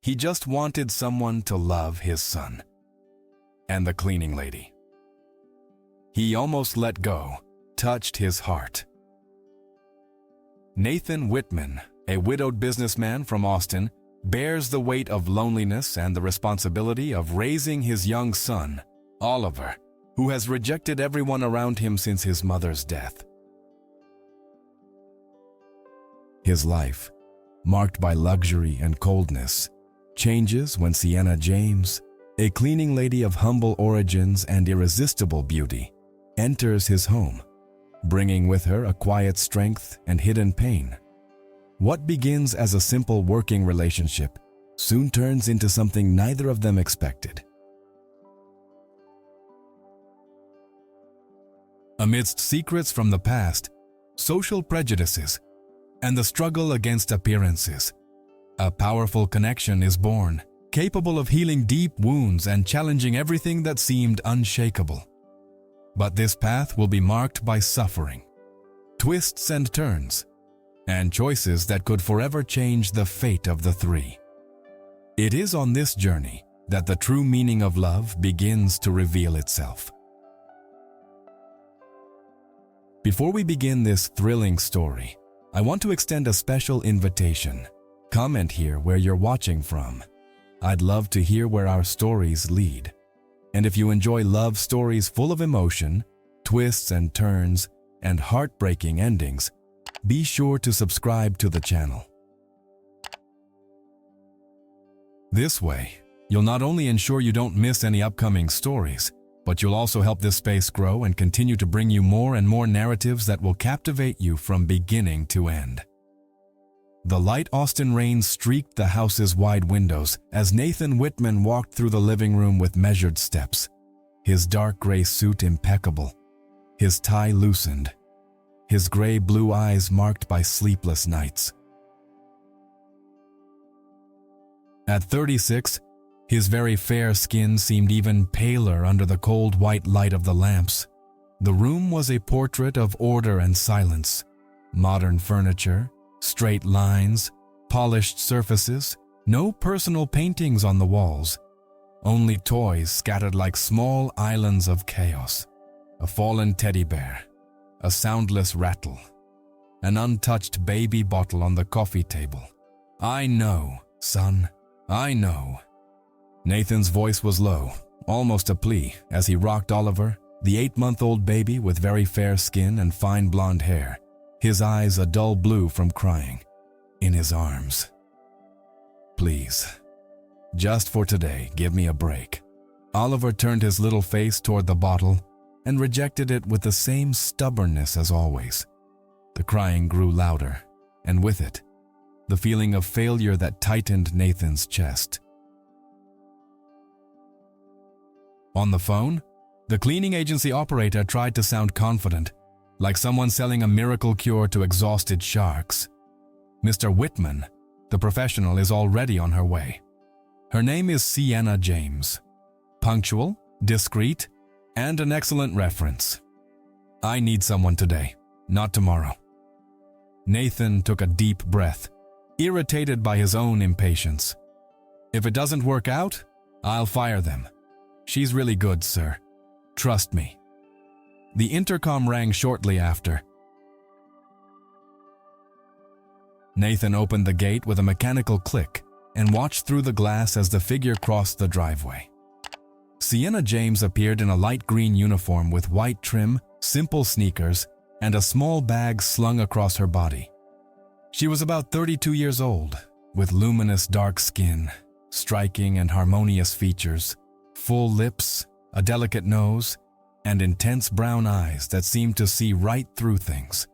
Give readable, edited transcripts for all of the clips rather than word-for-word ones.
He just wanted someone to love his son. And the cleaning lady. He almost let go, touched his heart. Nathan Whitman, a widowed businessman from Austin, bears the weight of loneliness and the responsibility of raising his young son, Oliver, who has rejected everyone around him since his mother's death. His life, marked by luxury and coldness, changes when Sienna James, a cleaning lady of humble origins and irresistible beauty, enters his home, bringing with her a quiet strength and hidden pain. What begins as a simple working relationship soon turns into something neither of them expected. Amidst secrets from the past, social prejudices, and the struggle against appearances, a powerful connection is born, capable of healing deep wounds and challenging everything that seemed unshakable. But this path will be marked by suffering, twists and turns, and choices that could forever change the fate of the three. It is on this journey that the true meaning of love begins to reveal itself. Before we begin this thrilling story, I want to extend a special invitation. Comment here where you're watching from. I'd love to hear where our stories lead. And if you enjoy love stories full of emotion, twists and turns, and heartbreaking endings, be sure to subscribe to the channel. This way, you'll not only ensure you don't miss any upcoming stories, but you'll also help this space grow and continue to bring you more and more narratives that will captivate you from beginning to end. The light Austin rain streaked the house's wide windows as Nathan Whitman walked through the living room with measured steps, his dark gray suit impeccable, his tie loosened, his gray-blue eyes marked by sleepless nights. At 36, his very fair skin seemed even paler under the cold white light of the lamps. The room was a portrait of order and silence, modern furniture, straight lines, polished surfaces, no personal paintings on the walls, only toys scattered like small islands of chaos, a fallen teddy bear, a soundless rattle, an untouched baby bottle on the coffee table. "I know, son, I know." Nathan's voice was low, almost a plea, as he rocked Oliver, the 8-month-old baby with very fair skin and fine blonde hair, his eyes a dull blue from crying, in his arms. "Please, just for today, give me a break." Oliver turned his little face toward the bottle and rejected it with the same stubbornness as always. The crying grew louder, and with it, the feeling of failure that tightened Nathan's chest. On the phone, the cleaning agency operator tried to sound confident, like someone selling a miracle cure to exhausted sharks. Mr. Whitman, the professional, is already on her way. Her name is Sienna James. Punctual, discreet, and an excellent reference. "I need someone today, not tomorrow." Nathan took a deep breath, irritated by his own impatience. "If it doesn't work out, I'll fire them. She's really good, sir. Trust me." The intercom rang shortly after. Nathan opened the gate with a mechanical click and watched through the glass as the figure crossed the driveway. Sienna James appeared in a light green uniform with white trim, simple sneakers, and a small bag slung across her body. She was about 32 years old, with luminous dark skin, striking and harmonious features, full lips, a delicate nose, and intense brown eyes that seemed to see right through things.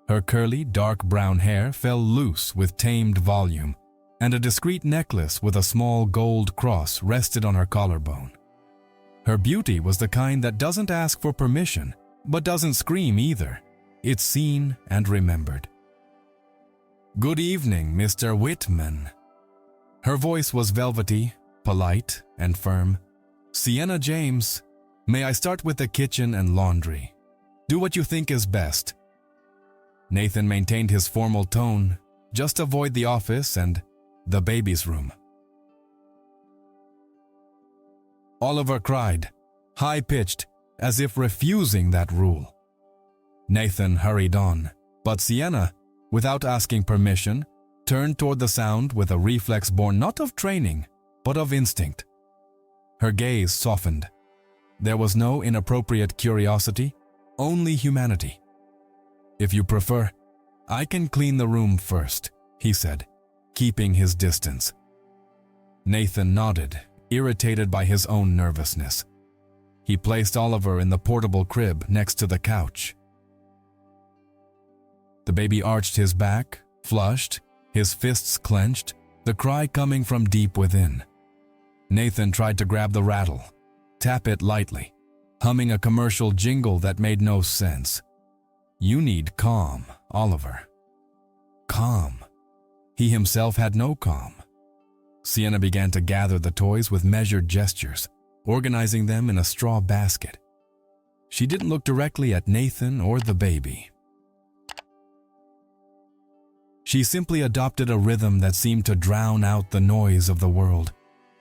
Her curly, dark brown hair fell loose with tamed volume, and a discreet necklace with a small gold cross rested on her collarbone. Her beauty was the kind that doesn't ask for permission, but doesn't scream either. It's seen and remembered. "Good evening, Mr. Whitman." Her voice was velvety, polite, and firm. "Sienna James, may I start with the kitchen and laundry? Do what you think is best." Nathan maintained his formal tone, Just avoid the office and the baby's room." Oliver cried, high-pitched, as if refusing that rule. Nathan hurried on, but Sienna, without asking permission, turned toward the sound with a reflex born not of training, but of instinct. Her gaze softened. There was no inappropriate curiosity, only humanity. "If you prefer, I can clean the room first," he said, keeping his distance. Nathan nodded, irritated by his own nervousness. He placed Oliver in the portable crib next to the couch. The baby arched his back, flushed, his fists clenched, the cry coming from deep within. Nathan tried to grab the rattle, tap it lightly, humming a commercial jingle that made no sense. "You need calm, Oliver." Calm. He himself had no calm. Sienna began to gather the toys with measured gestures, organizing them in a straw basket. She didn't look directly at Nathan or the baby. She simply adopted a rhythm that seemed to drown out the noise of the world.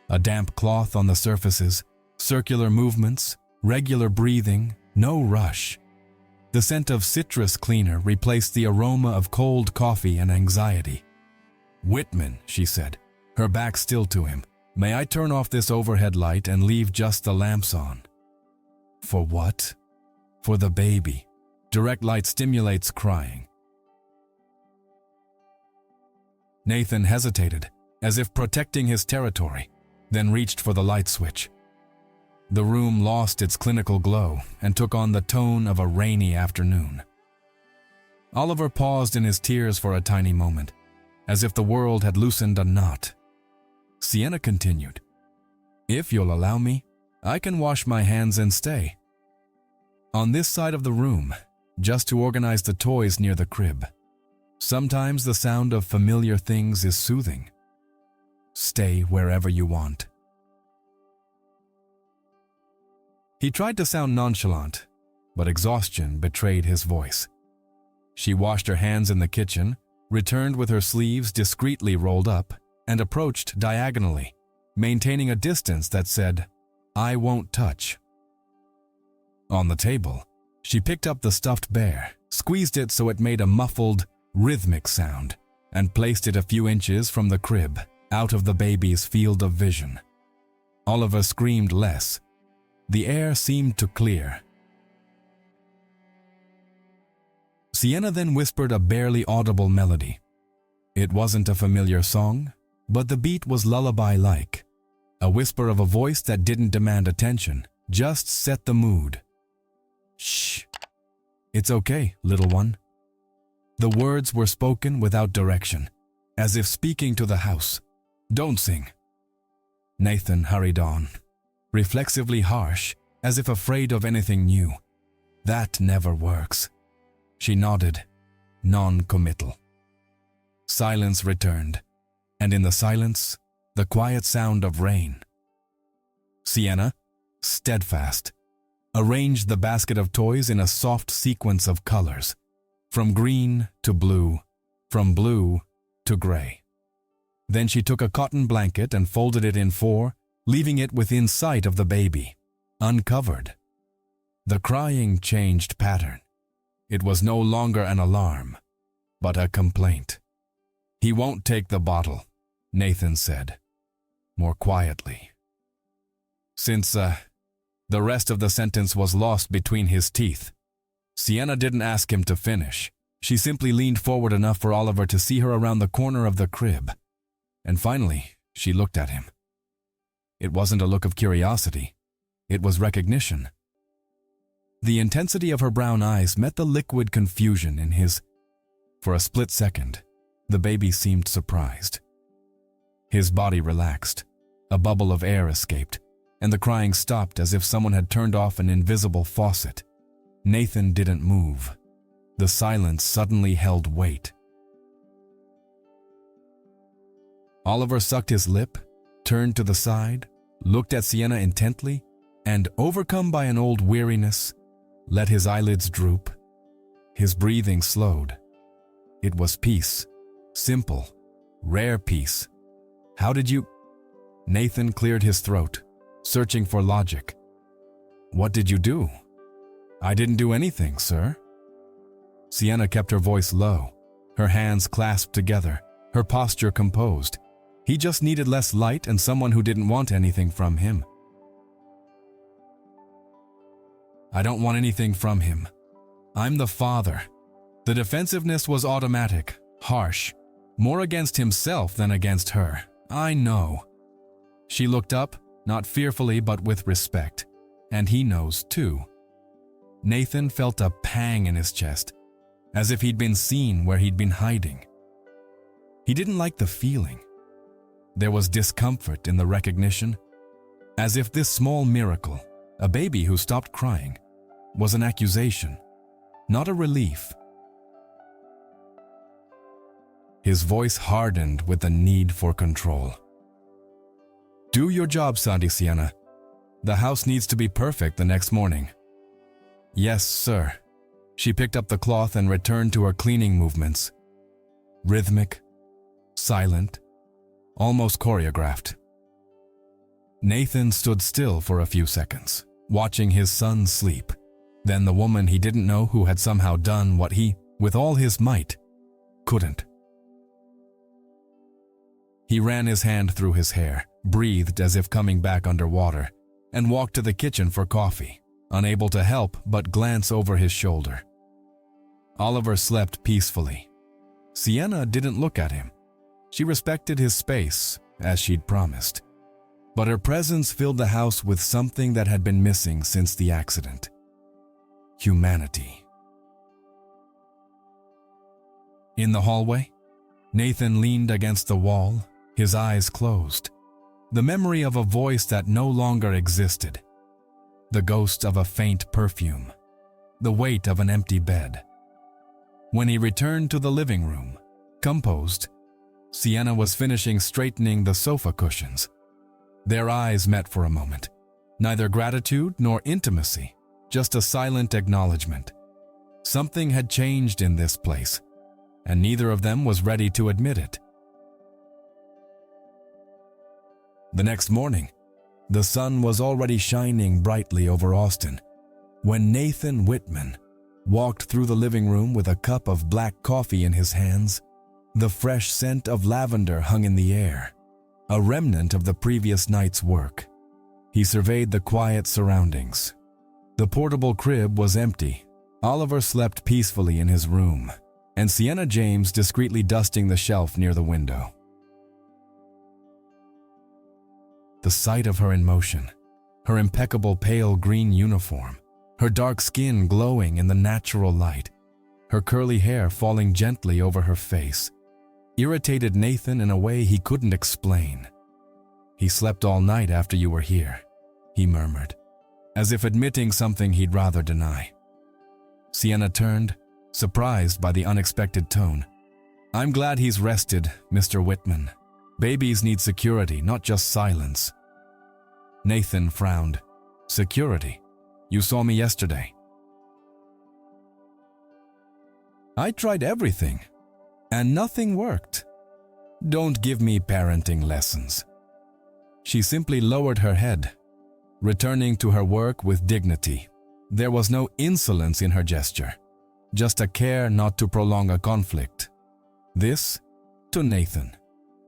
A damp cloth on the surfaces, circular movements, regular breathing, no rush. The scent of citrus cleaner replaced the aroma of cold coffee and anxiety. "Whitman," she said, her back still to him, "may I turn off this overhead light and leave just the lamps on?" "For what?" "For the baby. Direct light stimulates crying." Nathan hesitated, as if protecting his territory, then reached for the light switch. The room lost its clinical glow and took on the tone of a rainy afternoon. Oliver paused in his tears for a tiny moment, as if the world had loosened a knot. Sienna continued, "If you'll allow me, I can wash my hands and stay. On this side of the room, just to organize the toys near the crib. Sometimes the sound of familiar things is soothing. Stay wherever you want." He tried to sound nonchalant, but exhaustion betrayed his voice. She washed her hands in the kitchen, returned with her sleeves discreetly rolled up, and approached diagonally, maintaining a distance that said, "I won't touch." On the table, she picked up the stuffed bear, squeezed it so it made a muffled, rhythmic sound, and placed it a few inches from the crib, out of the baby's field of vision. Oliver screamed less. The air seemed to clear. Sienna then whispered a barely audible melody. It wasn't a familiar song, but the beat was lullaby-like, a whisper of a voice that didn't demand attention, just set the mood. "Shh. It's okay, little one." The words were spoken without direction, as if speaking to the house. "Don't sing." Nathan hurried on, reflexively harsh, as if afraid of anything new. "That never works." She nodded, non-committal. Silence returned, and in the silence, the quiet sound of rain. Sienna, steadfast, arranged the basket of toys in a soft sequence of colors, from green to blue, from blue to gray. Then she took a cotton blanket and folded it in four, leaving it within sight of the baby, uncovered. The crying changed pattern. It was no longer an alarm, but a complaint. "He won't take the bottle," Nathan said, more quietly. Since, the rest of the sentence was lost between his teeth. Sienna didn't ask him to finish. She simply leaned forward enough for Oliver to see her around the corner of the crib. And finally, she looked at him. It wasn't a look of curiosity. It was recognition. The intensity of her brown eyes met the liquid confusion in his. For a split second, the baby seemed surprised. His body relaxed. A bubble of air escaped, and the crying stopped as if someone had turned off an invisible faucet. Nathan didn't move. The silence suddenly held weight. Oliver sucked his lip, turned to the side, looked at Sienna intently, and, overcome by an old weariness, let his eyelids droop. His breathing slowed. It was peace, Simple, rare peace. How did you... Nathan cleared his throat, searching for logic. What did you do? I didn't do anything, sir. Sienna kept her voice low, her hands clasped together, her posture composed. He just needed less light and someone who didn't want anything from him. I don't want anything from him. I'm the father. The defensiveness was automatic, harsh, more against himself than against her. I know. She looked up, not fearfully but with respect, and he knows too. Nathan felt a pang in his chest, as if he'd been seen where he'd been hiding. He didn't like the feeling. There was discomfort in the recognition, as if this small miracle, a baby who stopped crying, was an accusation, not a relief. His voice hardened with the need for control. Do your job, Sandy Sienna. The house needs to be perfect the next morning. Yes, sir. She picked up the cloth and returned to her cleaning movements. Rhythmic, silent, almost choreographed. Nathan stood still for a few seconds, watching his son sleep. Then the woman he didn't know who had somehow done what he, with all his might, couldn't. He ran his hand through his hair, breathed as if coming back underwater, and walked to the kitchen for coffee, unable to help but glance over his shoulder. Oliver slept peacefully. Sienna didn't look at him. She respected his space, as she'd promised. But her presence filled the house with something that had been missing since the accident. Humanity. In the hallway, Nathan leaned against the wall, his eyes closed. The memory of a voice that no longer existed. The ghost of a faint perfume. The weight of an empty bed. When he returned to the living room, composed, Sienna was finishing straightening the sofa cushions. Their eyes met for a moment. Neither gratitude nor intimacy, just a silent acknowledgement. Something had changed in this place, and neither of them was ready to admit it. The next morning, the sun was already shining brightly over Austin when Nathan Whitman walked through the living room with a cup of black coffee in his hands. The fresh scent of lavender hung in the air, a remnant of the previous night's work. He surveyed the quiet surroundings. The portable crib was empty. Oliver slept peacefully in his room, and Sienna James discreetly dusting the shelf near the window. The sight of her in motion, her impeccable pale green uniform, her dark skin glowing in the natural light, her curly hair falling gently over her face, irritated Nathan in a way he couldn't explain. He slept all night after you were here, he murmured, as if admitting something he'd rather deny. Sienna turned, surprised by the unexpected tone. I'm glad he's rested, Mr. Whitman. Babies need security, not just silence. Nathan frowned. Security? You saw me yesterday. I tried everything, and nothing worked. Don't give me parenting lessons. She simply lowered her head, returning to her work with dignity. There was no insolence in her gesture, just a care not to prolong a conflict. This, to Nathan,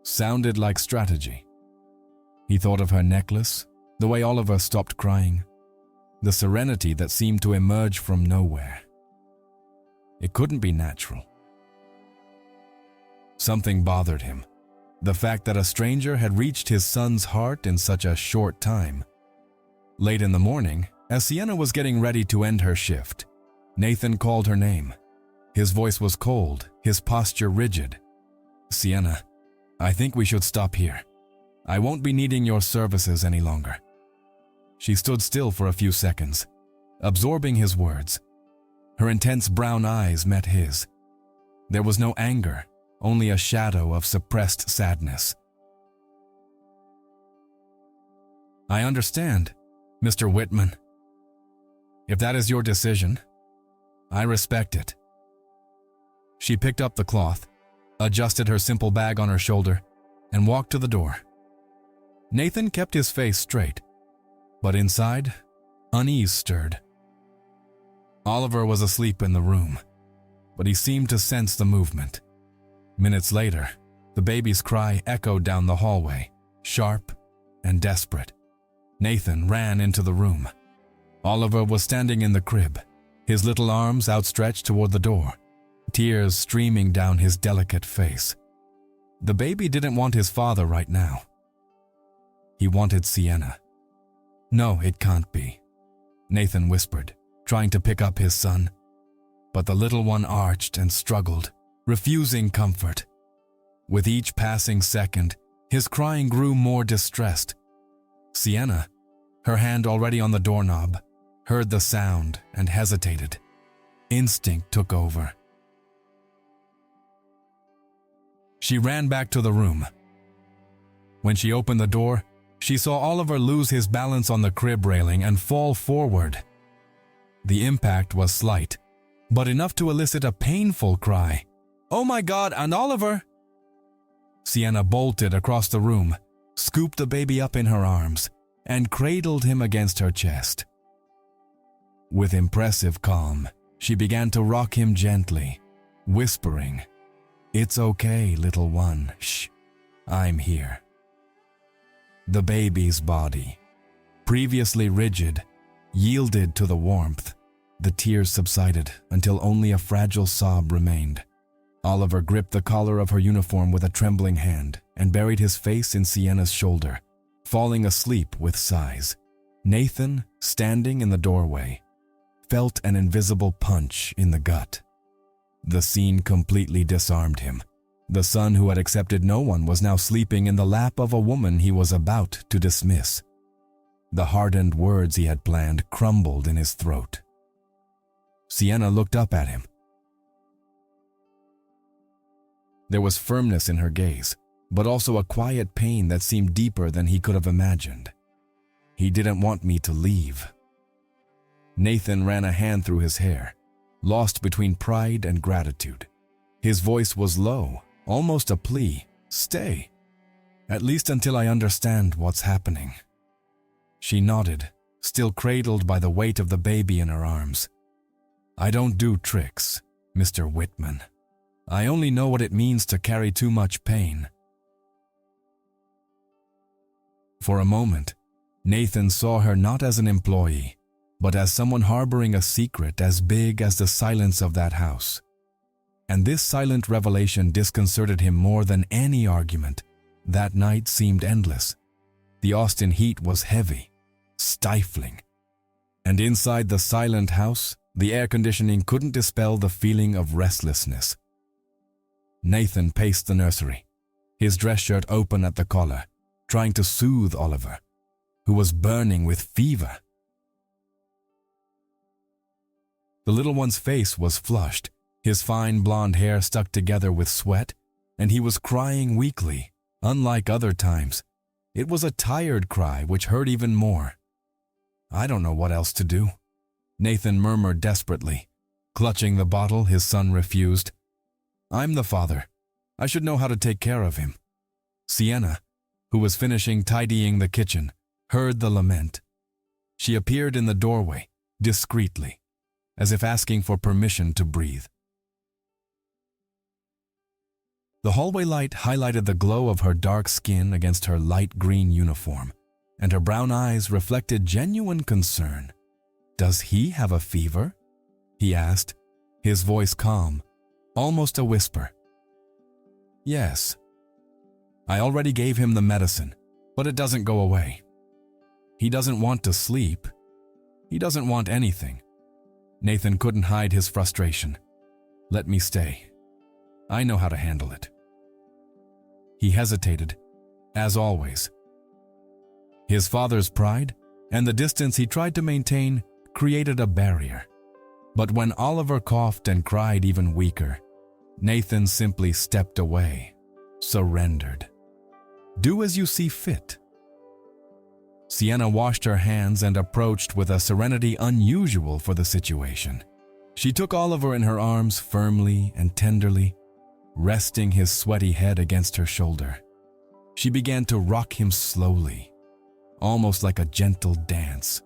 sounded like strategy. He thought of her necklace, the way Oliver stopped crying, the serenity that seemed to emerge from nowhere. It couldn't be natural. Something bothered him, the fact that a stranger had reached his son's heart in such a short time. Late in the morning, as Sienna was getting ready to end her shift, Nathan called her name. His voice was cold, his posture rigid. Sienna, I think we should stop here. I won't be needing your services any longer. She stood still for a few seconds, absorbing his words. Her intense brown eyes met his. There was no anger, only a shadow of suppressed sadness. I understand, Mr. Whitman. If that is your decision, I respect it. She picked up the cloth, adjusted her simple bag on her shoulder, and walked to the door. Nathan kept his face straight, but inside, unease stirred. Oliver was asleep in the room, but he seemed to sense the movement. Minutes later, the baby's cry echoed down the hallway, sharp and desperate. Nathan ran into the room. Oliver was standing in the crib, his little arms outstretched toward the door, tears streaming down his delicate face. The baby didn't want his father right now. He wanted Sienna. "No, it can't be," Nathan whispered, trying to pick up his son. But the little one arched and struggled, refusing comfort. With each passing second, his crying grew more distressed. Sienna, her hand already on the doorknob, heard the sound and hesitated. Instinct took over. She ran back to the room. When she opened the door, she saw Oliver lose his balance on the crib railing and fall forward. The impact was slight, but enough to elicit a painful cry. "Oh my God, and Oliver!" Sienna bolted across the room, scooped the baby up in her arms, and cradled him against her chest. With impressive calm, she began to rock him gently, whispering, "It's okay, little one. Shh, I'm here." The baby's body, previously rigid, yielded to the warmth. The tears subsided until only a fragile sob remained. Oliver gripped the collar of her uniform with a trembling hand and buried his face in Sienna's shoulder, falling asleep with sighs. Nathan, standing in the doorway, felt an invisible punch in the gut. The scene completely disarmed him. The son who had accepted no one was now sleeping in the lap of a woman he was about to dismiss. The hardened words he had planned crumbled in his throat. Sienna looked up at him. There was firmness in her gaze, but also a quiet pain that seemed deeper than he could have imagined. "He didn't want me to leave." Nathan ran a hand through his hair, lost between pride and gratitude. His voice was low, almost a plea. "Stay, at least until I understand what's happening." She nodded, still cradled by the weight of the baby in her arms. "I don't do tricks, Mr. Whitman. I only know what it means to carry too much pain." For a moment, Nathan saw her not as an employee, but as someone harboring a secret as big as the silence of that house. And this silent revelation disconcerted him more than any argument. That night seemed endless. The Austin heat was heavy, stifling. And inside the silent house, the air conditioning couldn't dispel the feeling of restlessness. Nathan paced the nursery, his dress shirt open at the collar, trying to soothe Oliver, who was burning with fever. The little one's face was flushed, his fine blonde hair stuck together with sweat, and he was crying weakly, unlike other times. It was a tired cry which hurt even more. "I don't know what else to do," Nathan murmured desperately. Clutching the bottle his son refused. "I'm the father. I should know how to take care of him." Sienna, who was finishing tidying the kitchen, heard the lament. She appeared in the doorway, discreetly, as if asking for permission to breathe. The hallway light highlighted the glow of her dark skin against her light green uniform, and her brown eyes reflected genuine concern. "Does he have a fever?" he asked, his voice calm, almost a whisper. "Yes. I already gave him the medicine, but it doesn't go away. He doesn't want to sleep. He doesn't want anything." Nathan couldn't hide his frustration. "Let me stay. I know how to handle it." He hesitated, as always. His father's pride and the distance he tried to maintain created a barrier. But when Oliver coughed and cried even weaker, Nathan simply stepped away, surrendered. "Do as you see fit." Sienna washed her hands and approached with a serenity unusual for the situation. She took Oliver in her arms firmly and tenderly, resting his sweaty head against her shoulder. She began to rock him slowly, almost like a gentle dance.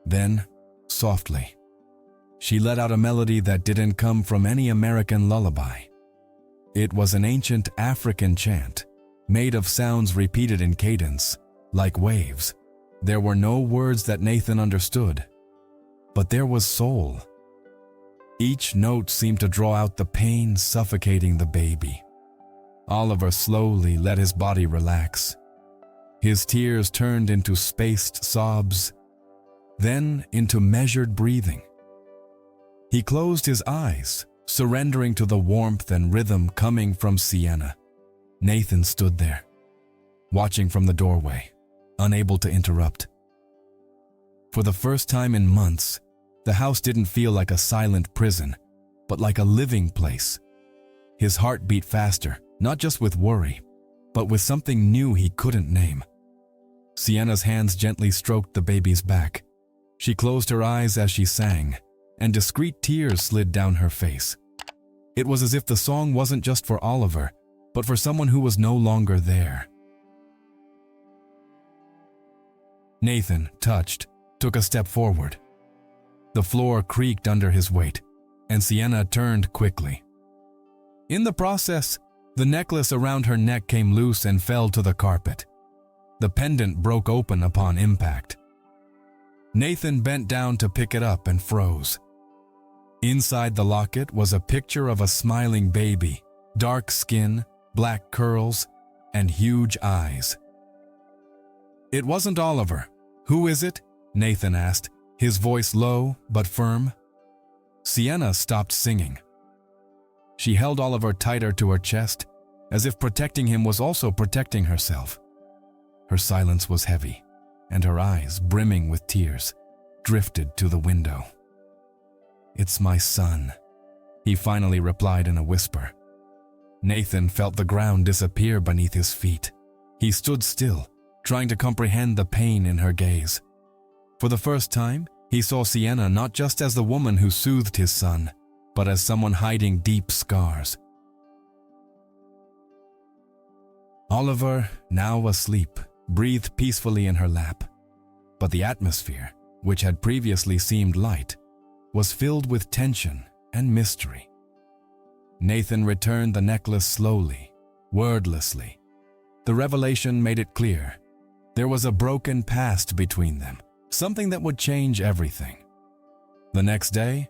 Then, softly, she let out a melody that didn't come from any American lullaby. It was an ancient African chant, made of sounds repeated in cadence, like waves. There were no words that Nathan understood, but there was soul. Each note seemed to draw out the pain suffocating the baby. Oliver slowly let his body relax. His tears turned into spaced sobs, then into measured breathing. He closed his eyes, surrendering to the warmth and rhythm coming from Sienna. Nathan stood there, watching from the doorway, unable to interrupt. For the first time in months, the house didn't feel like a silent prison, but like a living place. His heart beat faster, not just with worry, but with something new he couldn't name. Sienna's hands gently stroked the baby's back. She closed her eyes as she sang, and discreet tears slid down her face. It was as if the song wasn't just for Oliver, but for someone who was no longer there. Nathan, touched, took a step forward. The floor creaked under his weight, and Sienna turned quickly. In the process, the necklace around her neck came loose and fell to the carpet. The pendant broke open upon impact. Nathan bent down to pick it up and froze. Inside the locket was a picture of a smiling baby, dark skin, black curls, and huge eyes. "It wasn't Oliver. Who is it?" Nathan asked, his voice low but firm. Sienna stopped singing. She held Oliver tighter to her chest, as if protecting him was also protecting herself. Her silence was heavy, and her eyes, brimming with tears, drifted to the window. "It's my son," he finally replied in a whisper. Nathan felt the ground disappear beneath his feet. He stood still, trying to comprehend the pain in her gaze. For the first time, he saw Sienna not just as the woman who soothed his son, but as someone hiding deep scars. Oliver, now asleep, breathed peacefully in her lap, but the atmosphere, which had previously seemed light, was filled with tension and mystery. Nathan returned the necklace slowly, wordlessly. The revelation made it clear. There was a broken past between them, something that would change everything. The next day,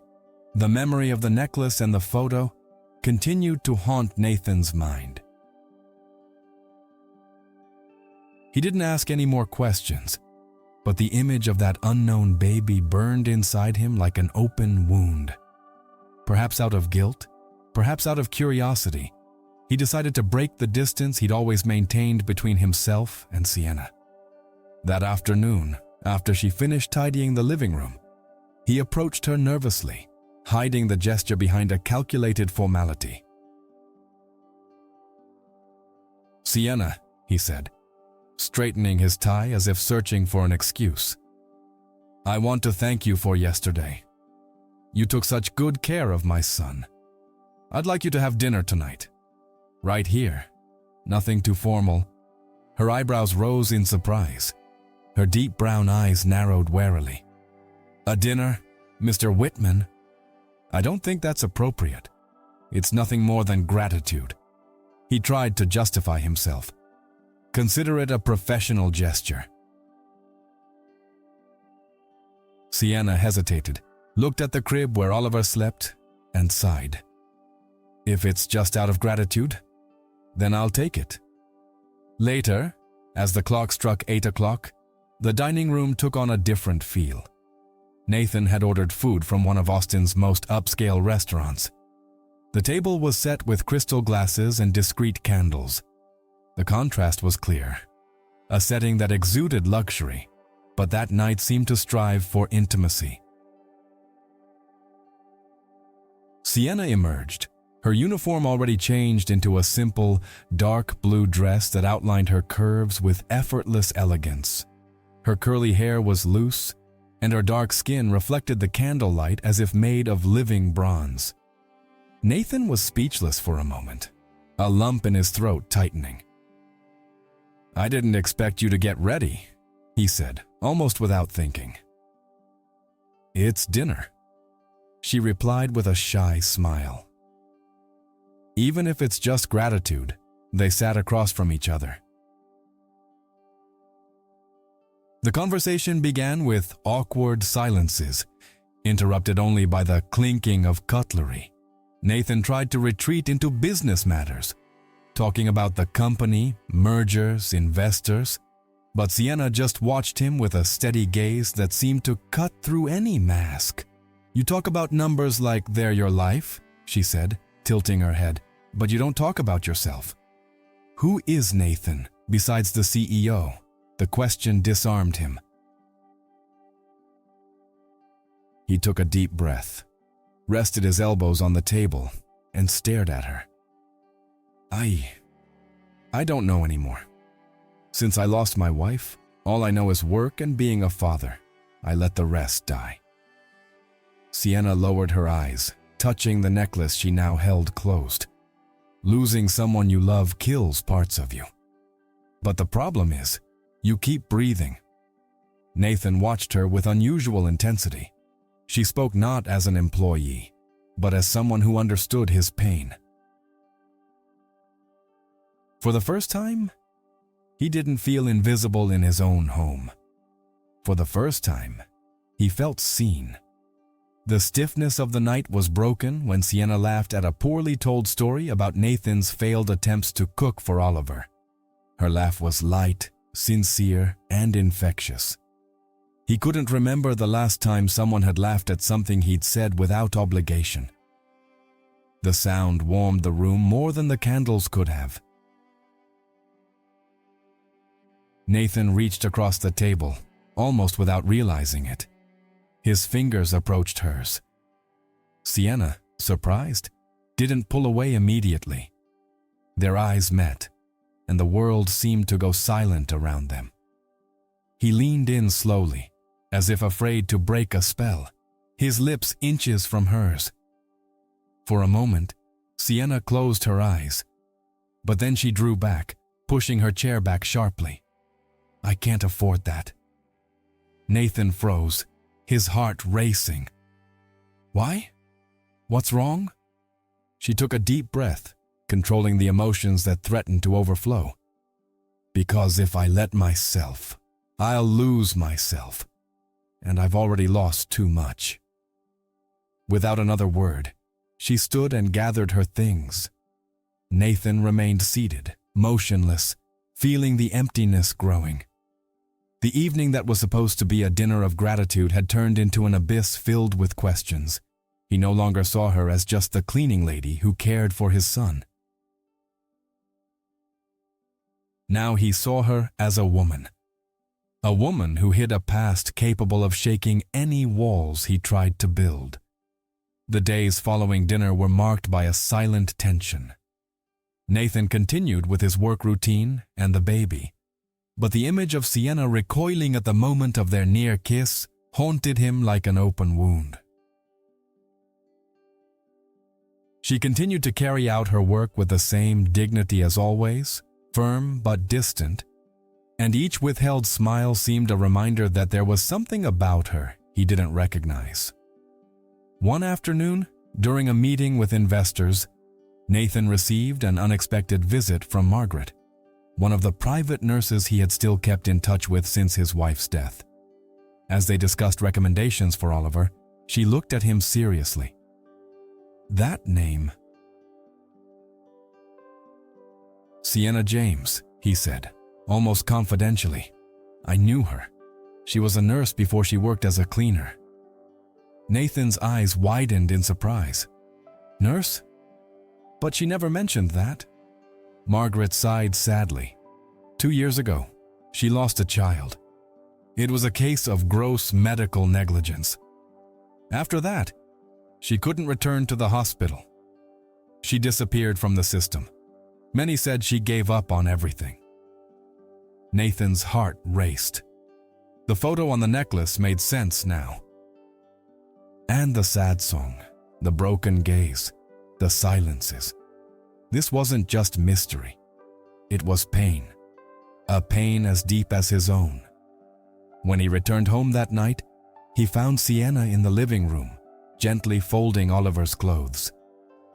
the memory of the necklace and the photo continued to haunt Nathan's mind. He didn't ask any more questions, but the image of that unknown baby burned inside him like an open wound. Perhaps out of guilt, perhaps out of curiosity, he decided to break the distance he'd always maintained between himself and Sienna. That afternoon, after she finished tidying the living room, he approached her nervously, hiding the gesture behind a calculated formality. "Sienna," he said, straightening his tie as if searching for an excuse. "I want to thank you for yesterday. You took such good care of my son. I'd like you to have dinner tonight. Right here. Nothing too formal." Her eyebrows rose in surprise. Her deep brown eyes narrowed warily. "A dinner, Mr. Whitman? I don't think that's appropriate. It's nothing more than gratitude." He tried to justify himself. "Consider it a professional gesture." Sienna hesitated, looked at the crib where Oliver slept, and sighed. "If it's just out of gratitude, then I'll take it." Later, as the clock struck 8 o'clock, the dining room took on a different feel. Nathan had ordered food from one of Austin's most upscale restaurants. The table was set with crystal glasses and discreet candles. The contrast was clear, a setting that exuded luxury, but that night seemed to strive for intimacy. Sienna emerged, her uniform already changed into a simple, dark blue dress that outlined her curves with effortless elegance. Her curly hair was loose, and her dark skin reflected the candlelight as if made of living bronze. Nathan was speechless for a moment, a lump in his throat tightening. "I didn't expect you to get ready," he said, almost without thinking. "It's dinner," she replied with a shy smile. Even if it's just gratitude, they sat across from each other. The conversation began with awkward silences, interrupted only by the clinking of cutlery. Nathan tried to retreat into business matters, talking about the company, mergers, investors, but Sienna just watched him with a steady gaze that seemed to cut through any mask. "You talk about numbers like they're your life," she said, tilting her head, "but you don't talk about yourself. Who is Nathan besides the CEO?" The question disarmed him. He took a deep breath, rested his elbows on the table, and stared at her. I don't know anymore. Since I lost my wife, all I know is work and being a father. I let the rest die." Sienna lowered her eyes, touching the necklace she now held closed. Losing someone you love kills parts of you. But the problem is, you keep breathing. Nathan watched her with unusual intensity. She spoke not as an employee, but as someone who understood his pain. For the first time, he didn't feel invisible in his own home. For the first time, he felt seen. The stiffness of the night was broken when Sienna laughed at a poorly told story about Nathan's failed attempts to cook for Oliver. Her laugh was light, sincere, and infectious. He couldn't remember the last time someone had laughed at something he'd said without obligation. The sound warmed the room more than the candles could have. Nathan reached across the table, almost without realizing it. His fingers approached hers. Sienna, surprised, didn't pull away immediately. Their eyes met, and the world seemed to go silent around them. He leaned in slowly, as if afraid to break a spell, his lips inches from hers. For a moment, Sienna closed her eyes, but then she drew back, pushing her chair back sharply. "I can't afford that." Nathan froze, his heart racing. "Why? What's wrong?" She took a deep breath, controlling the emotions that threatened to overflow. "Because if I let myself, I'll lose myself, and I've already lost too much." Without another word, she stood and gathered her things. Nathan remained seated, motionless, feeling the emptiness growing. The evening that was supposed to be a dinner of gratitude had turned into an abyss filled with questions. He no longer saw her as just the cleaning lady who cared for his son. Now he saw her as a woman who hid a past capable of shaking any walls he tried to build. The days following dinner were marked by a silent tension. Nathan continued with his work routine and the baby, but the image of Sienna recoiling at the moment of their near kiss haunted him like an open wound. She continued to carry out her work with the same dignity as always, firm but distant, and each withheld smile seemed a reminder that there was something about her he didn't recognize. One afternoon, during a meeting with investors, Nathan received an unexpected visit from Margaret, one of the private nurses he had still kept in touch with since his wife's death. As they discussed recommendations for Oliver, she looked at him seriously. "That name." "Sienna James," he said, almost confidentially. "I knew her. She was a nurse before she worked as a cleaner." Nathan's eyes widened in surprise. "Nurse? But she never mentioned that." Margaret sighed sadly. 2 years ago, she lost a child. It was a case of gross medical negligence. After that, she couldn't return to the hospital. She disappeared from the system. Many said she gave up on everything. Nathan's heart raced. The photo on the necklace made sense now. And the sad song, the broken gaze. the silences. This wasn't just mystery. It was pain, a pain as deep as his own. When he returned home that night, he found Sienna in the living room, gently folding Oliver's clothes.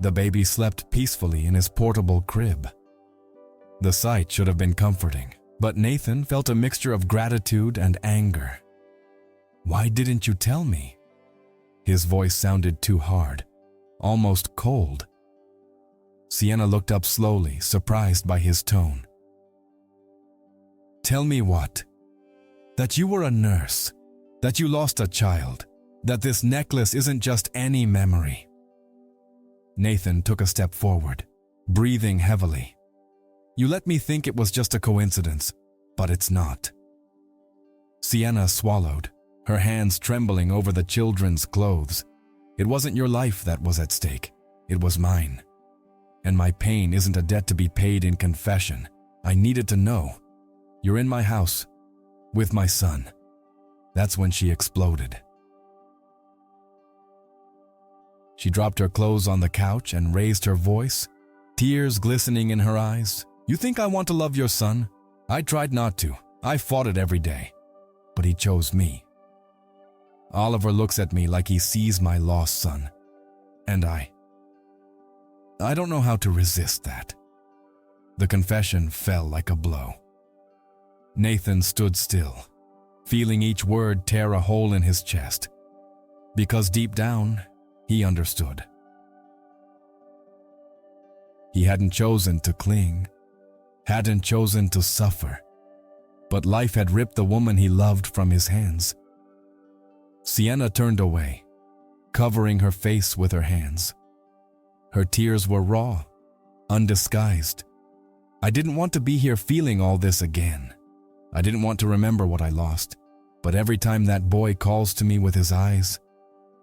The baby slept peacefully in his portable crib. The sight should have been comforting, but Nathan felt a mixture of gratitude and anger. "Why didn't you tell me?" His voice sounded too hard, almost cold. Sienna looked up slowly, surprised by his tone. "Tell me what? That you were a nurse, that you lost a child, that this necklace isn't just any memory." Nathan took a step forward, breathing heavily. "You let me think it was just a coincidence, but it's not." Sienna swallowed, her hands trembling over the children's clothes. "It wasn't your life that was at stake, it was mine. And my pain isn't a debt to be paid in confession. I needed to know. You're in my house, with my son." That's when she exploded. She dropped her clothes on the couch and raised her voice, tears glistening in her eyes. "You think I want to love your son? I tried not to. I fought it every day. But he chose me. Oliver looks at me like he sees my lost son. And I don't know how to resist that." The confession fell like a blow. Nathan stood still, feeling each word tear a hole in his chest. Because deep down, he understood. He hadn't chosen to cling, hadn't chosen to suffer, but life had ripped the woman he loved from his hands. Sienna turned away, covering her face with her hands. Her tears were raw, undisguised. "I didn't want to be here feeling all this again. I didn't want to remember what I lost, but every time that boy calls to me with his eyes,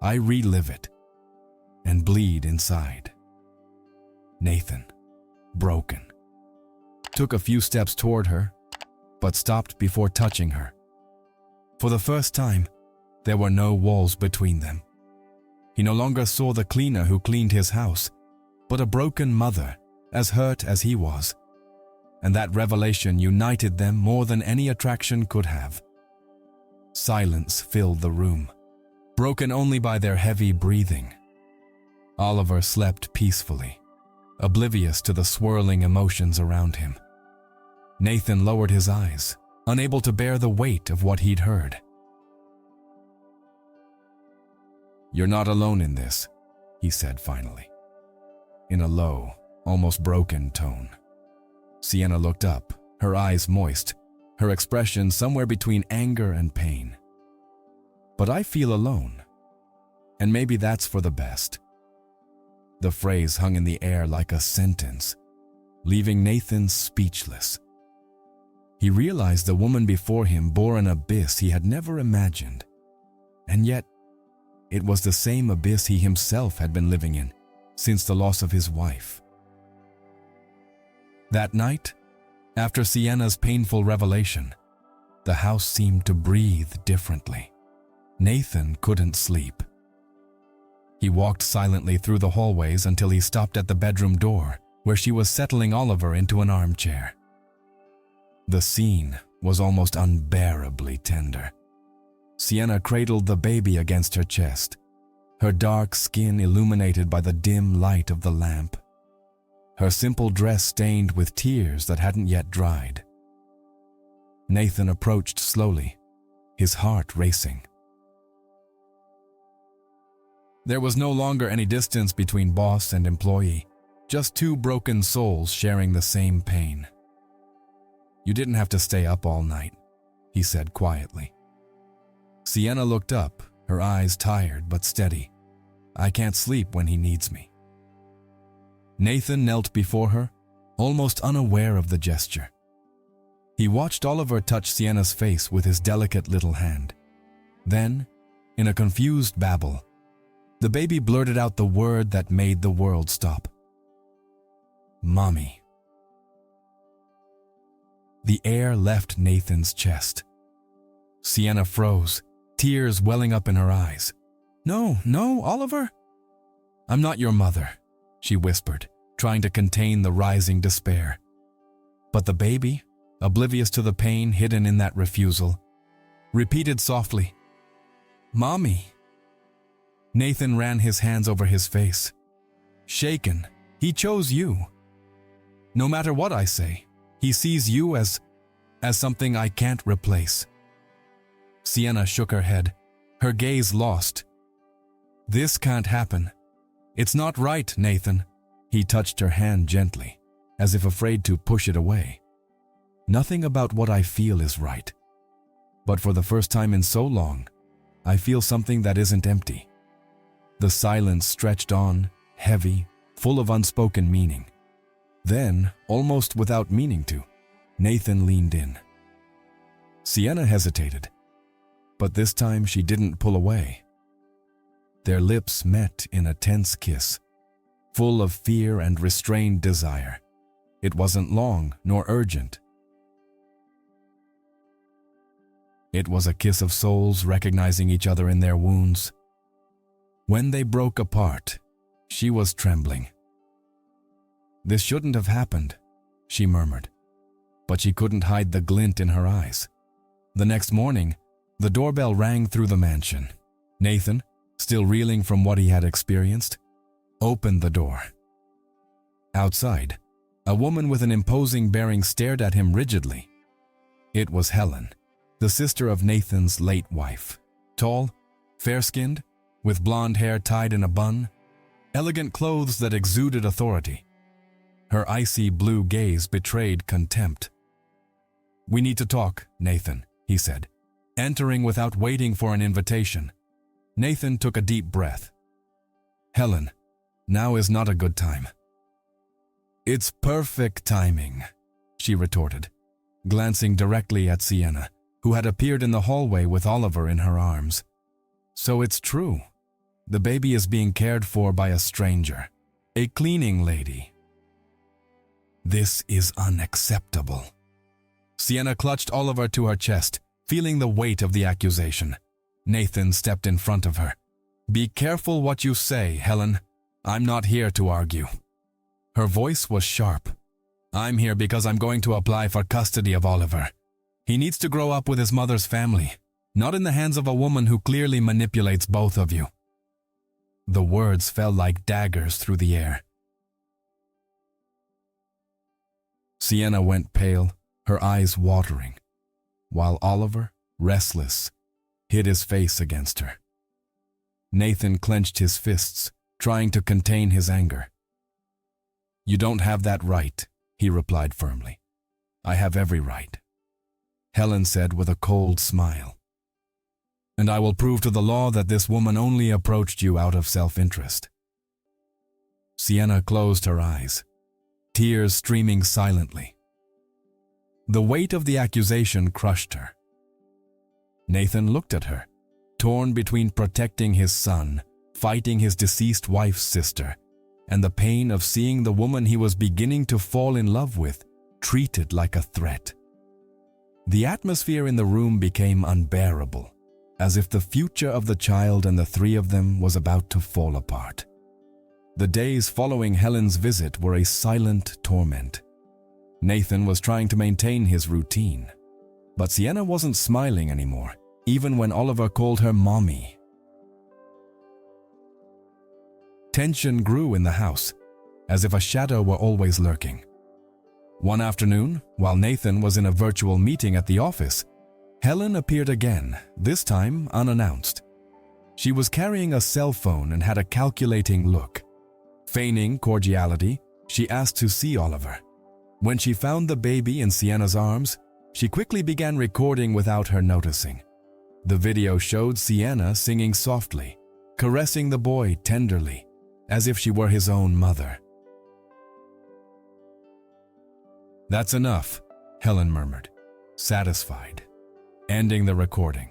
I relive it and bleed inside." Nathan, broken, took a few steps toward her, but stopped before touching her. For the first time, there were no walls between them. He no longer saw the cleaner who cleaned his house, but a broken mother, as hurt as he was. And that revelation united them more than any attraction could have. Silence filled the room, broken only by their heavy breathing. Oliver slept peacefully, oblivious to the swirling emotions around him. Nathan lowered his eyes, unable to bear the weight of what he'd heard. "You're not alone in this," he said finally, in a low, almost broken tone. Sienna looked up, her eyes moist, her expression somewhere between anger and pain. "But I feel alone, and maybe that's for the best." The phrase hung in the air like a sentence, leaving Nathan speechless. He realized the woman before him bore an abyss he had never imagined, and yet it was the same abyss he himself had been living in since the loss of his wife. That night, after Sienna's painful revelation, the house seemed to breathe differently. Nathan couldn't sleep. He walked silently through the hallways until he stopped at the bedroom door, where she was settling Oliver into an armchair. The scene was almost unbearably tender. Sienna cradled the baby against her chest, her dark skin illuminated by the dim light of the lamp, her simple dress stained with tears that hadn't yet dried. Nathan approached slowly, his heart racing. There was no longer any distance between boss and employee, just two broken souls sharing the same pain. "You didn't have to stay up all night," he said quietly. Sienna looked up, her eyes tired but steady. "I can't sleep when he needs me." Nathan knelt before her, almost unaware of the gesture. He watched Oliver touch Sienna's face with his delicate little hand. Then, in a confused babble, the baby blurted out the word that made the world stop. "Mommy." The air left Nathan's chest. Sienna froze, tears welling up in her eyes. No, Oliver. I'm not your mother. she whispered, trying to contain the rising despair. But the baby, oblivious to the pain hidden in that refusal, repeated softly, "Mommy." Nathan ran his hands over his face. Shaken, he chose you. No matter what I say, he sees you as something I can't replace. Sienna shook her head, her gaze lost. This can't happen. It's not right, Nathan. He touched her hand gently, as if afraid to push it away. Nothing about what I feel is right. But for the first time in so long, I feel something that isn't empty. The silence stretched on, heavy, full of unspoken meaning. Then, almost without meaning to, Nathan leaned in. Sienna hesitated, but this time she didn't pull away. Their lips met in a tense kiss, full of fear and restrained desire. It wasn't long nor urgent. It was a kiss of souls recognizing each other in their wounds. When they broke apart, she was trembling. "This shouldn't have happened," she murmured, but she couldn't hide the glint in her eyes. The next morning, the doorbell rang through the mansion. Nathan, still reeling from what he had experienced, opened the door. Outside, a woman with an imposing bearing stared at him rigidly. It was Helen, the sister of Nathan's late wife. Tall, fair-skinned, with blonde hair tied in a bun, elegant clothes that exuded authority. Her icy blue gaze betrayed contempt. "We need to talk, Nathan," he said, entering without waiting for an invitation. Nathan took a deep breath. "Helen, now is not a good time." "It's perfect timing," she retorted, glancing directly at Sienna, who had appeared in the hallway with Oliver in her arms. "So it's true. The baby is being cared for by a stranger, a cleaning lady." "This is unacceptable." Sienna clutched Oliver to her chest, feeling the weight of the accusation. Nathan stepped in front of her. "Be careful what you say, Helen. I'm not here to argue." Her voice was sharp. "I'm here because I'm going to apply for custody of Oliver. He needs to grow up with his mother's family, not in the hands of a woman who clearly manipulates both of you." The words fell like daggers through the air. Sienna went pale, her eyes watering, while Oliver, restless, hid his face against her. Nathan clenched his fists, trying to contain his anger. "You don't have that right," he replied firmly. "I have every right," Helen said with a cold smile. "And I will prove to the law that this woman only approached you out of self-interest." Sienna closed her eyes, tears streaming silently. The weight of the accusation crushed her. Nathan looked at her, torn between protecting his son, fighting his deceased wife's sister, and the pain of seeing the woman he was beginning to fall in love with treated like a threat. The atmosphere in the room became unbearable, as if the future of the child and the three of them was about to fall apart. The days following Helen's visit were a silent torment. Nathan was trying to maintain his routine, but Sienna wasn't smiling anymore, even when Oliver called her mommy. Tension grew in the house, as if a shadow were always lurking. One afternoon, while Nathan was in a virtual meeting at the office, Helen appeared again, this time unannounced. She was carrying a cell phone and had a calculating look. Feigning cordiality, she asked to see Oliver. When she found the baby in Sienna's arms, she quickly began recording without her noticing. The video showed Sienna singing softly, caressing the boy tenderly, as if she were his own mother. "That's enough," Helen murmured, satisfied, ending the recording.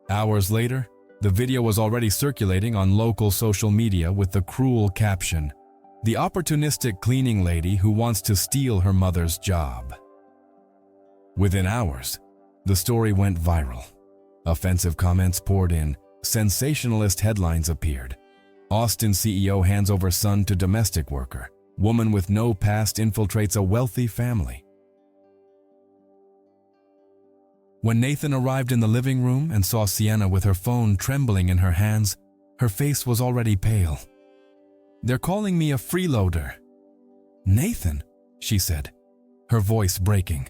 Hours later, the video was already circulating on local social media with the cruel caption, "The opportunistic cleaning lady who wants to steal her mother's job." Within hours, the story went viral. Offensive comments poured in, sensationalist headlines appeared. Austin CEO hands over son to domestic worker. Woman with no past infiltrates a wealthy family. When Nathan arrived in the living room and saw Sienna with her phone trembling in her hands, her face was already pale. "They're calling me a freeloader." "Nathan," she said, her voice breaking.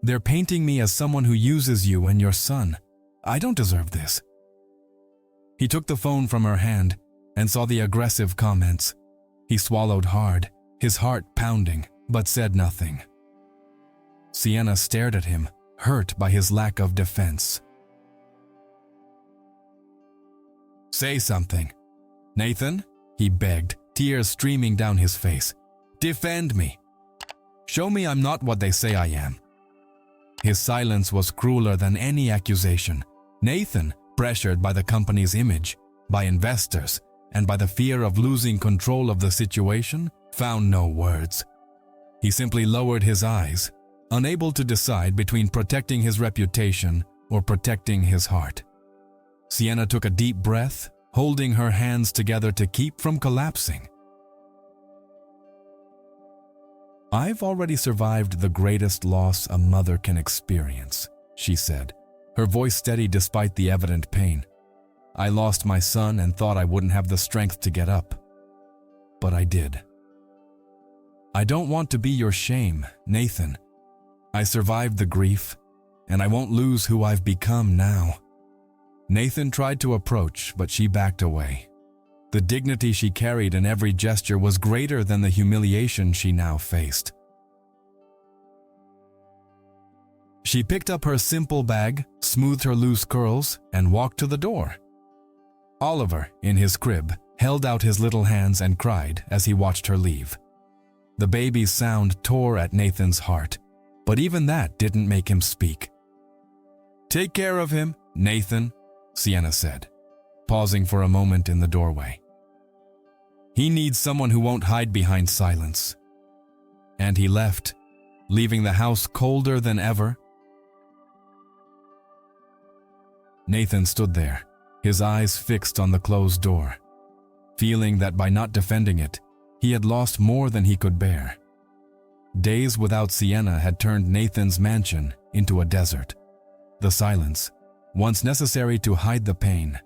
"They're painting me as someone who uses you and your son. I don't deserve this." He took the phone from her hand and saw the aggressive comments. He swallowed hard, his heart pounding, but said nothing. Sienna stared at him, hurt by his lack of defense. "Say something." "Nathan," he begged, tears streaming down his face. "Defend me. Show me I'm not what they say I am." His silence was crueler than any accusation. Nathan, pressured by the company's image, by investors, and by the fear of losing control of the situation, found no words. He simply lowered his eyes, unable to decide between protecting his reputation or protecting his heart. Sienna took a deep breath, holding her hands together to keep from collapsing. "I've already survived the greatest loss a mother can experience," she said, her voice steady despite the evident pain. "I lost my son and thought I wouldn't have the strength to get up. But I did. I don't want to be your shame, Nathan. I survived the grief, and I won't lose who I've become now." Nathan tried to approach, but she backed away. The dignity she carried in every gesture was greater than the humiliation she now faced. She picked up her simple bag, smoothed her loose curls, and walked to the door. Oliver, in his crib, held out his little hands and cried as he watched her leave. The baby's sound tore at Nathan's heart, but even that didn't make him speak. "Take care of him, Nathan," Sienna said, pausing for a moment in the doorway. "He needs someone who won't hide behind silence." And he left, leaving the house colder than ever. Nathan stood there, his eyes fixed on the closed door, feeling that by not defending it, he had lost more than he could bear. Days without Sienna had turned Nathan's mansion into a desert. The silence, once necessary to hide the pain,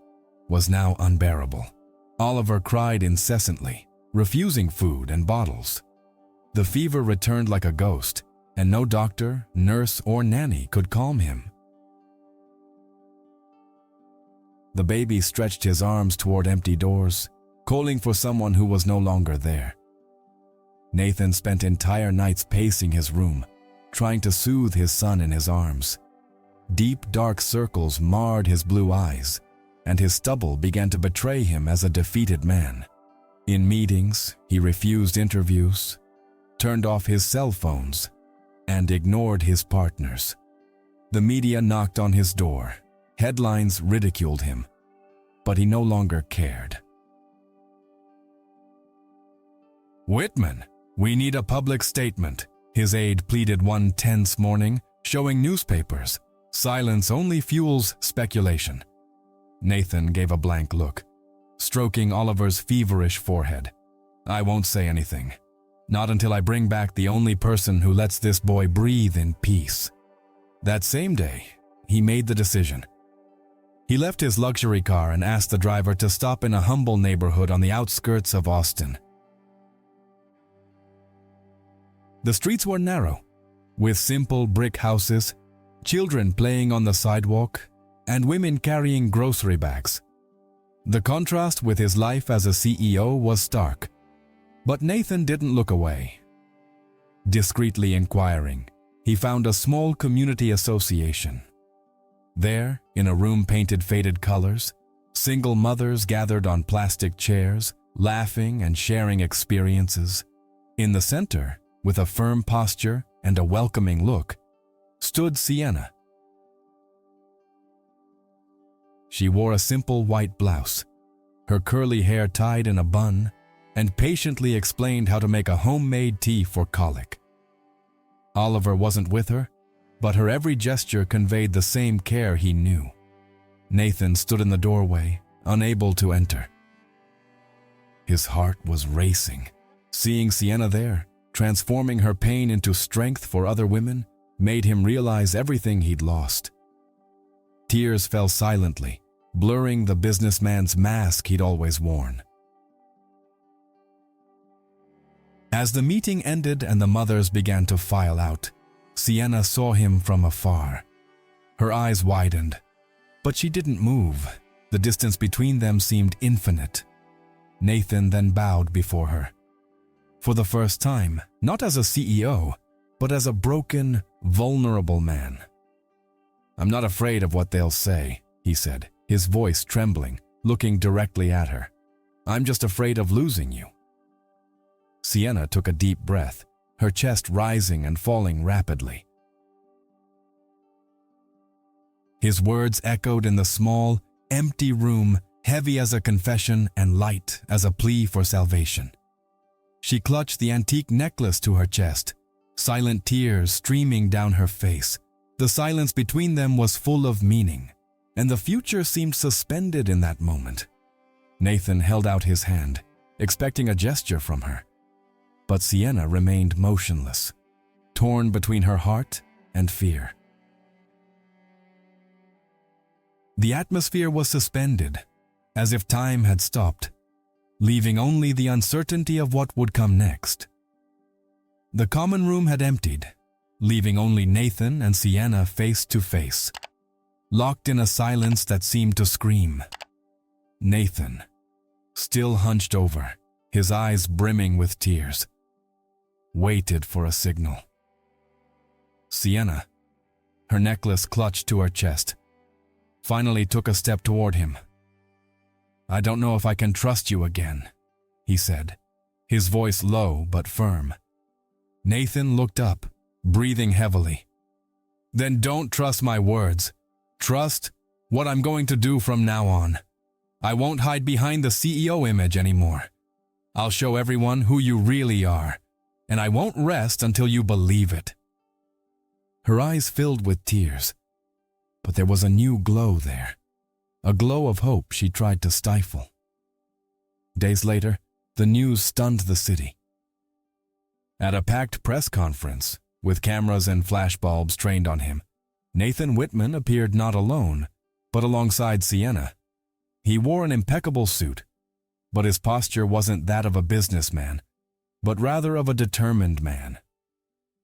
was now unbearable. Oliver cried incessantly, refusing food and bottles. The fever returned like a ghost, and no doctor, nurse, or nanny could calm him. The baby stretched his arms toward empty doors, calling for someone who was no longer there. Nathan spent entire nights pacing his room, trying to soothe his son in his arms. Deep, dark circles marred his blue eyes, and his stubble began to betray him as a defeated man. In meetings, he refused interviews, turned off his cell phones, and ignored his partners. The media knocked on his door. Headlines ridiculed him, but he no longer cared. "Whitman, we need a public statement," his aide pleaded one tense morning, showing newspapers. "Silence only fuels speculation." Nathan gave a blank look, stroking Oliver's feverish forehead. "I won't say anything. Not until I bring back the only person who lets this boy breathe in peace." That same day, he made the decision. He left his luxury car and asked the driver to stop in a humble neighborhood on the outskirts of Austin. The streets were narrow, with simple brick houses, children playing on the sidewalk, and women carrying grocery bags. The contrast with his life as a CEO was stark, but Nathan didn't look away. Discreetly inquiring, he found a small community association. There, in a room painted faded colors, single mothers gathered on plastic chairs, laughing and sharing experiences. In the center, with a firm posture and a welcoming look, stood Sienna. She wore a simple white blouse, her curly hair tied in a bun, and patiently explained how to make a homemade tea for colic. Oliver wasn't with her, but her every gesture conveyed the same care he knew. Nathan stood in the doorway, unable to enter. His heart was racing. Seeing Sienna there, transforming her pain into strength for other women, made him realize everything he'd lost. Tears fell silently, blurring the businessman's mask he'd always worn. As the meeting ended and the mothers began to file out, Sienna saw him from afar. Her eyes widened, but she didn't move. The distance between them seemed infinite. Nathan then bowed before her. For the first time, not as a CEO, but as a broken, vulnerable man. "I'm not afraid of what they'll say," he said, his voice trembling, looking directly at her. "I'm just afraid of losing you." Sienna took a deep breath, her chest rising and falling rapidly. His words echoed in the small, empty room, heavy as a confession and light as a plea for salvation. She clutched the antique necklace to her chest, silent tears streaming down her face. The silence between them was full of meaning, and the future seemed suspended in that moment. Nathan held out his hand, expecting a gesture from her. But Sienna remained motionless, torn between her heart and fear. The atmosphere was suspended, as if time had stopped, leaving only the uncertainty of what would come next. The common room had emptied, leaving only Nathan and Sienna face to face, locked in a silence that seemed to scream. Nathan, still hunched over, his eyes brimming with tears, waited for a signal. Sienna, her necklace clutched to her chest, finally took a step toward him. "I don't know if I can trust you again," he said, his voice low but firm. Nathan looked up, breathing heavily. "Then don't trust my words. Trust what I'm going to do from now on. I won't hide behind the CEO image anymore. I'll show everyone who you really are, and I won't rest until you believe it." Her eyes filled with tears, but there was a new glow there, a glow of hope she tried to stifle. Days later, the news stunned the city. At a packed press conference, with cameras and flashbulbs trained on him, Nathan Whitman appeared not alone, but alongside Sienna. He wore an impeccable suit, but his posture wasn't that of a businessman, but rather of a determined man.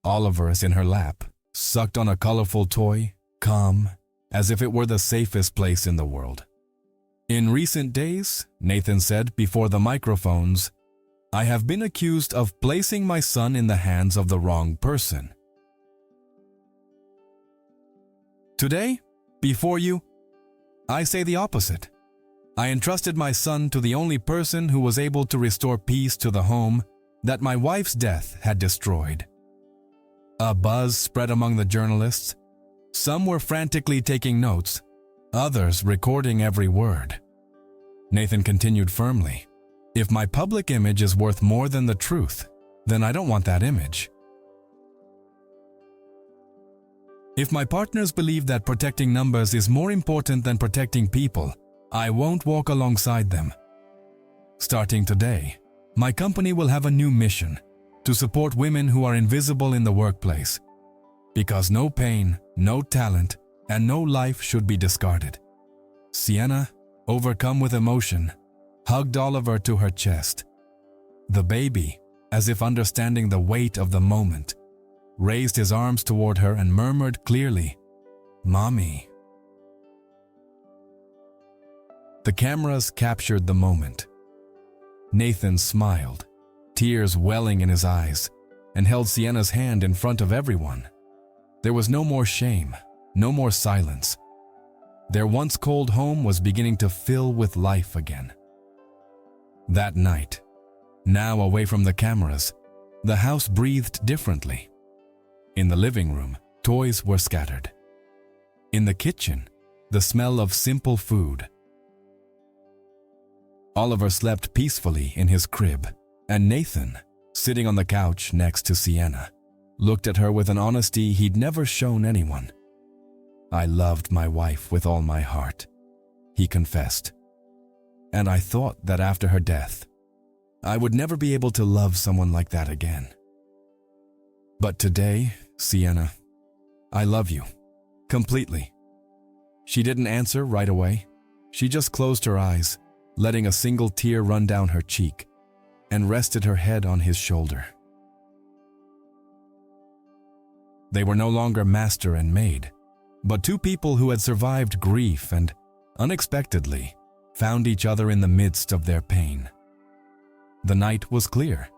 Oliver is in her lap, sucked on a colorful toy, calm, as if it were the safest place in the world. "In recent days," Nathan said before the microphones, "I have been accused of placing my son in the hands of the wrong person. Today, before you, I say the opposite. I entrusted my son to the only person who was able to restore peace to the home that my wife's death had destroyed." A buzz spread among the journalists. Some were frantically taking notes, others recording every word. Nathan continued firmly, "If my public image is worth more than the truth, then I don't want that image. If my partners believe that protecting numbers is more important than protecting people, I won't walk alongside them. Starting today, my company will have a new mission: to support women who are invisible in the workplace. Because no pain, no talent, and no life should be discarded." Sienna, overcome with emotion, hugged Oliver to her chest. The baby, as if understanding the weight of the moment, raised his arms toward her and murmured clearly, "Mommy." The cameras captured the moment. Nathan smiled, tears welling in his eyes, and held Sienna's hand in front of everyone. There was no more shame, no more silence. Their once cold home was beginning to fill with life again. That night, now away from the cameras, the house breathed differently. In the living room, toys were scattered. In the kitchen, the smell of simple food. Oliver slept peacefully in his crib, and Nathan, sitting on the couch next to Sienna, looked at her with an honesty he'd never shown anyone. "I loved my wife with all my heart," he confessed. "And I thought that after her death, I would never be able to love someone like that again. But today, Sienna, I love you. Completely. She didn't answer right away. She just closed her eyes, letting a single tear run down her cheek, and rested her head on his shoulder. They were no longer master and maid, but two people who had survived grief and, unexpectedly, found each other in the midst of their pain. The night was clear,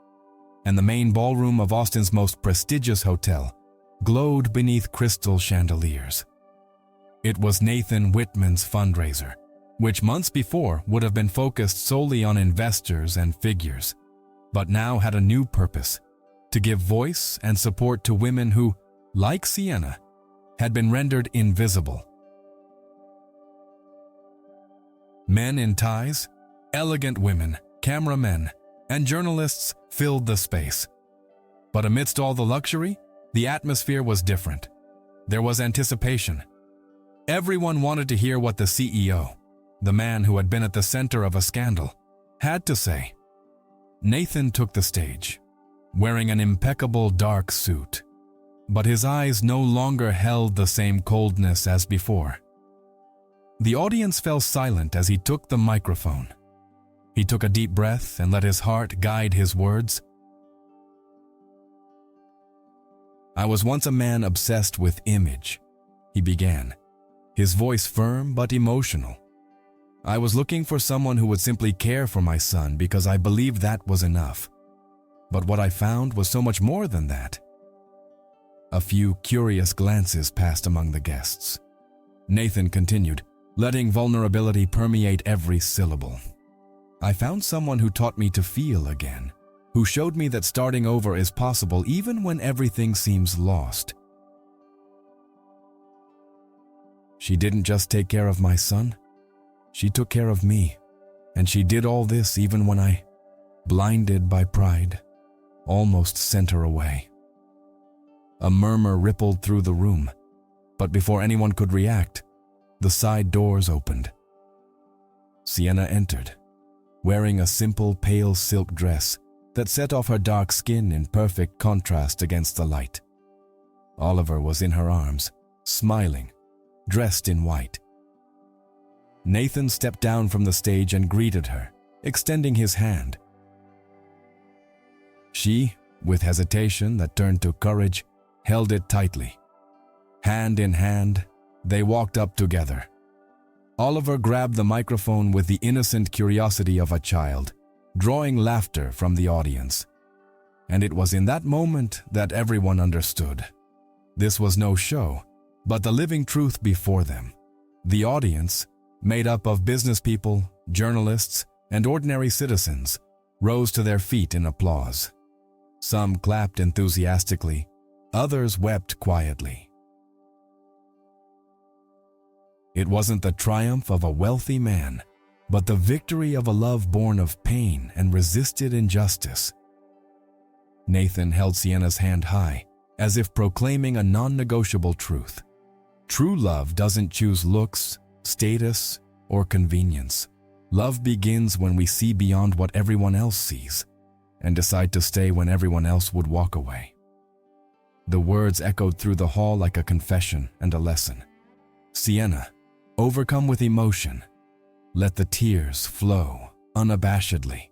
and the main ballroom of Austin's most prestigious hotel glowed beneath crystal chandeliers. It was Nathan Whitman's fundraiser, which months before would have been focused solely on investors and figures, but now had a new purpose: to give voice and support to women who, like Sienna, had been rendered invisible. Men in ties, elegant women, cameramen, and journalists filled the space. But amidst all the luxury, the atmosphere was different. There was anticipation. Everyone wanted to hear what the CEO, the man who had been at the center of a scandal, had to say. Nathan took the stage, wearing an impeccable dark suit, but his eyes no longer held the same coldness as before. The audience fell silent as he took the microphone. He took a deep breath and let his heart guide his words. "I was once a man obsessed with image," he began, his voice firm but emotional. "I was looking for someone who would simply care for my son because I believed that was enough. But what I found was so much more than that." A few curious glances passed among the guests. Nathan continued, letting vulnerability permeate every syllable. "I found someone who taught me to feel again, who showed me that starting over is possible even when everything seems lost. She didn't just take care of my son, she took care of me, and she did all this even when I, blinded by pride, almost sent her away." A murmur rippled through the room, but before anyone could react, the side doors opened. Sienna entered, wearing a simple pale silk dress that set off her dark skin in perfect contrast against the light. Oliver was in her arms, smiling, dressed in white. Nathan stepped down from the stage and greeted her, extending his hand. She, with hesitation that turned to courage, held it tightly. Hand in hand, they walked up together. Oliver grabbed the microphone with the innocent curiosity of a child, drawing laughter from the audience. And it was in that moment that everyone understood. This was no show, but the living truth before them. The audience, made up of business people, journalists, and ordinary citizens, rose to their feet in applause. Some clapped enthusiastically, others wept quietly. It wasn't the triumph of a wealthy man, but the victory of a love born of pain and resisted injustice. Nathan held Sienna's hand high, as if proclaiming a non-negotiable truth. True love doesn't choose looks, status, or convenience. Love begins when we see beyond what everyone else sees, and decide to stay when everyone else would walk away. The words echoed through the hall like a confession and a lesson. Sienna, overcome with emotion, let the tears flow unabashedly.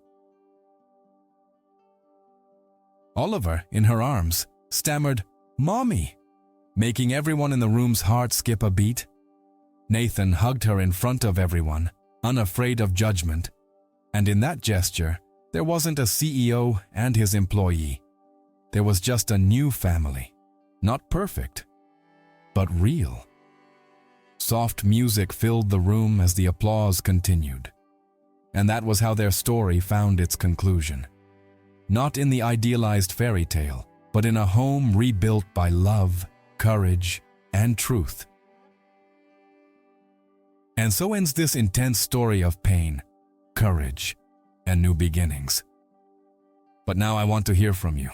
Oliver, in her arms, stammered, "Mommy," making everyone in the room's heart skip a beat. Nathan hugged her in front of everyone, unafraid of judgment, and in that gesture, there wasn't a CEO and his employee. There was just a new family, not perfect, but real. Soft music filled the room as the applause continued. And that was how their story found its conclusion. Not in the idealized fairy tale, but in a home rebuilt by love, courage, and truth. And so ends this intense story of pain, courage, and new beginnings. But now I want to hear from you.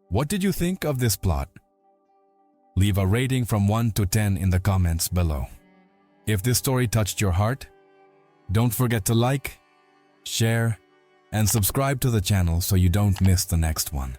What did you think of this plot? Leave a rating from 1 to 10 in the comments below. If this story touched your heart, don't forget to like, share, and subscribe to the channel so you don't miss the next one.